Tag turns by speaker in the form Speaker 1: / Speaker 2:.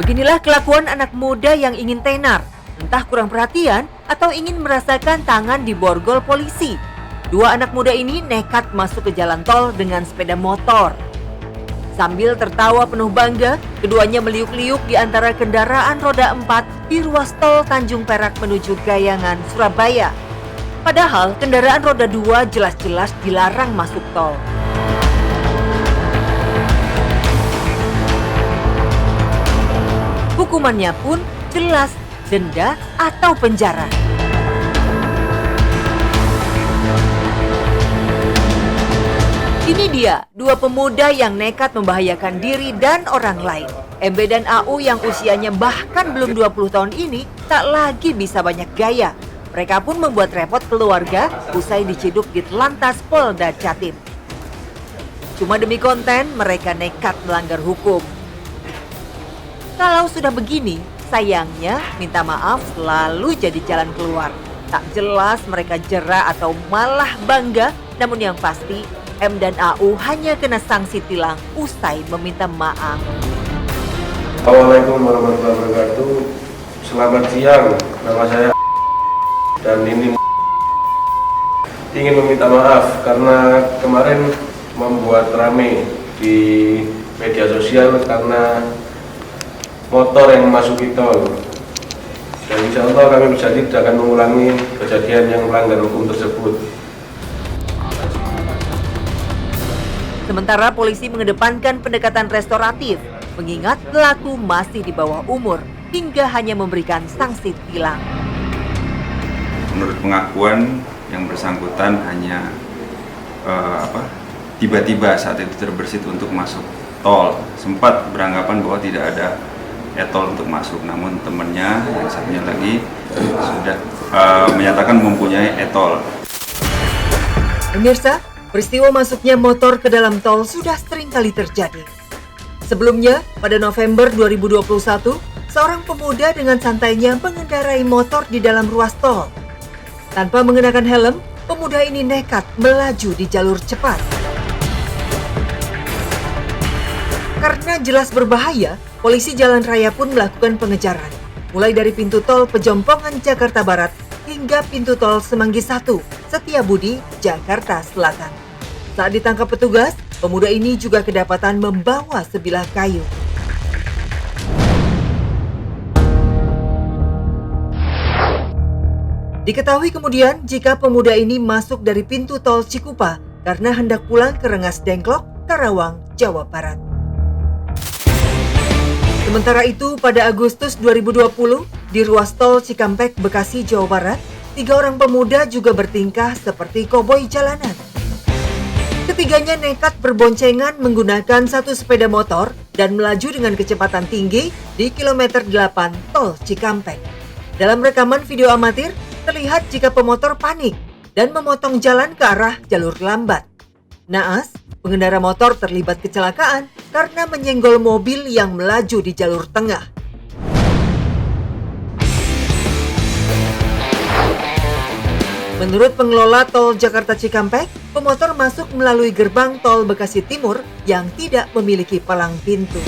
Speaker 1: Beginilah kelakuan anak muda yang ingin tenar, entah kurang perhatian atau ingin merasakan tangan di borgol polisi. Dua anak muda ini nekat masuk ke jalan tol dengan sepeda motor. Sambil tertawa penuh bangga, keduanya meliuk-liuk di antara kendaraan roda 4 di ruas tol Tanjung Perak menuju Gayangan, Surabaya. Padahal kendaraan roda 2 jelas-jelas dilarang masuk tol. Hukumannya pun jelas, denda atau penjara. Ini dia, dua pemuda yang nekat membahayakan diri dan orang lain. MB dan AU yang usianya bahkan belum 20 tahun ini tak lagi bisa banyak gaya. Mereka pun membuat repot keluarga usai diciduk di Telantas Polda Jatim. Cuma demi konten, mereka nekat melanggar hukum. Kalau sudah begini, sayangnya minta maaf selalu jadi jalan keluar. Tak jelas mereka jera atau malah bangga, namun yang pasti M dan AU hanya kena sanksi tilang usai meminta maaf.
Speaker 2: Assalamualaikum warahmatullahi wabarakatuh. Selamat siang, nama saya dan ini ingin meminta maaf karena kemarin membuat rame di media sosial karena motor yang memasuki tol. Dan insya Allah kami berjanji tidak akan mengulangi kejadian yang melanggar hukum tersebut.
Speaker 1: Sementara polisi mengedepankan pendekatan restoratif, mengingat pelaku masih di bawah umur hingga hanya memberikan sanksi tilang.
Speaker 3: Menurut pengakuan yang bersangkutan hanya tiba-tiba saat itu terbersit untuk masuk tol, sempat beranggapan bahwa tidak ada e-tol untuk masuk, namun temannya yang satunya lagi sudah menyatakan mempunyai e-tol.
Speaker 1: Pemirsa, peristiwa masuknya motor ke dalam tol sudah sering kali terjadi. Sebelumnya, pada November 2021, seorang pemuda dengan santainya mengendarai motor di dalam ruas tol. Tanpa mengenakan helm, pemuda ini nekat melaju di jalur cepat. Karena jelas berbahaya, polisi jalan raya pun melakukan pengejaran. Mulai dari pintu tol Pejompongan, Jakarta Barat, hingga pintu tol Semanggi 1, Setiabudi, Jakarta Selatan. Saat ditangkap petugas, pemuda ini juga kedapatan membawa sebilah kayu. Diketahui kemudian jika pemuda ini masuk dari pintu tol Cikupa karena hendak pulang ke Rengas Dengklok, Karawang, Jawa Barat. Sementara itu, pada Agustus 2020, di ruas tol Cikampek, Bekasi, Jawa Barat, 3 orang pemuda juga bertingkah seperti koboi jalanan. Ketiganya nekat berboncengan menggunakan satu sepeda motor dan melaju dengan kecepatan tinggi di kilometer 8 tol Cikampek. Dalam rekaman video amatir, terlihat jika pemotor panik dan memotong jalan ke arah jalur lambat. Naas, pengendara motor terlibat kecelakaan karena menyenggol mobil yang melaju di jalur tengah. Menurut pengelola tol Jakarta Cikampek, pemotor masuk melalui gerbang tol Bekasi Timur yang tidak memiliki palang pintu.